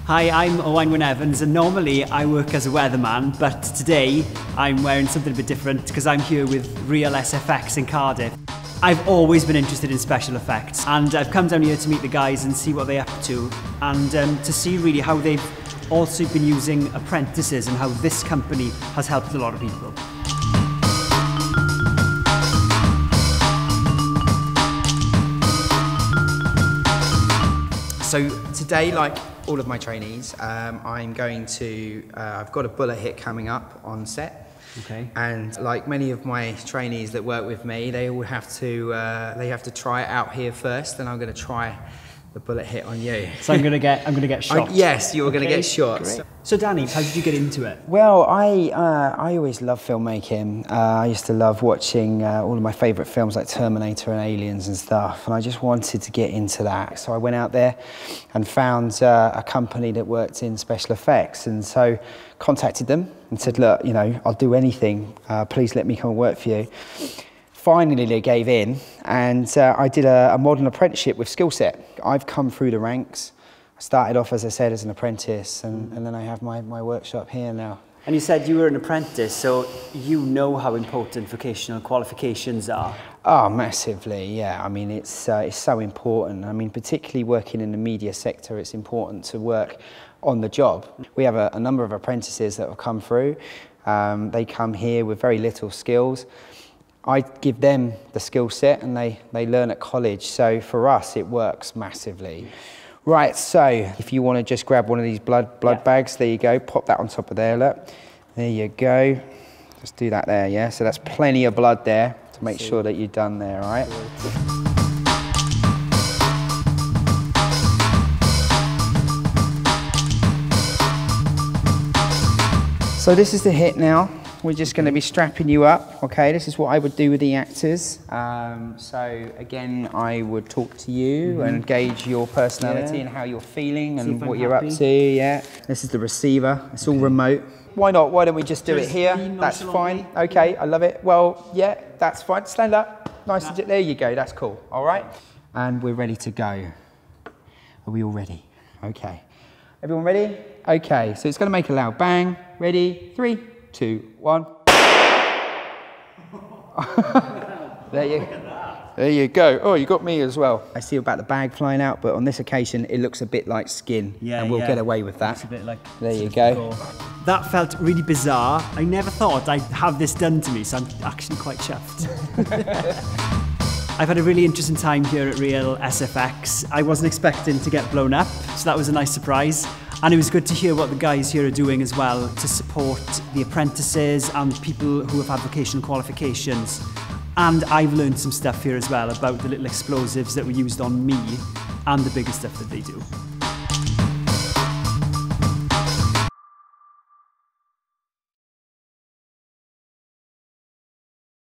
Hi, I'm Owain Wyn Evans, and normally I work as a weatherman, but today I'm wearing something a bit different because I'm here with Real SFX in Cardiff. I've always been interested in special effects, and I've come down here to meet the guys and see what they're up to, and to see really how they've also been using apprentices and how this company has helped a lot of people. So today, like all of my trainees, I'm going to, I've got a bullet hit coming up on set. Okay. And like many of my trainees that work with me, they all have to try it out here first, then I'm going to try the bullet hit on you. So I'm going to get shot. Yes, you're going to get shot. Great. So Danny, how did you get into it? Well, I always loved filmmaking. I used to love watching all of my favourite films like Terminator and Aliens and stuff, and I just wanted to get into that. So I went out there and found a company that worked in special effects, and so contacted them and said, look, you know, I'll do anything. Please let me come and work for you. Finally, they gave in, and I did a modern apprenticeship with skill set. I've come through the ranks. I started off, as I said, as an apprentice, and then I have my workshop here now. And you said you were an apprentice, so you know how important vocational qualifications are. Oh, massively, yeah. I mean, it's so important. I mean, particularly working in the media sector, it's important to work on the job. We have a number of apprentices that have come through. They come here with very little skills. I give them the skill set and they learn at college. So for us, it works massively. Right, so if you want to just grab one of these blood bags, there you go, pop that on top of there, look. There you go. Just do that there, yeah? So that's plenty of blood there to make sure that you're done there, all right? So this is the hit now. We're just going to be strapping you up, okay? This is what I would do with the actors. So again, I would talk to you and gauge your personality and how you're feeling and what you're up to, yeah. This is the receiver, it's all remote. Why not? Why don't we just do it here? That's fine. Okay, I love it. Well, yeah, that's fine. Stand up. Nice and there you go, that's cool. All right? And we're ready to go. Are we all ready? Okay. Everyone ready? Okay, so it's going to make a loud bang. Ready? 3, 2, 1. There you go. Oh, you got me as well. I see about the bag flying out, but on this occasion, it looks a bit like skin, and we'll get away with that. It's a bit like there you go. That felt really bizarre. I never thought I'd have this done to me, so I'm actually quite chuffed. I've had a really interesting time here at Real SFX. I wasn't expecting to get blown up, so that was a nice surprise. And it was good to hear what the guys here are doing as well to support the apprentices and people who have had vocational qualifications. And I've learned some stuff here as well about the little explosives that were used on me and the bigger stuff that they do.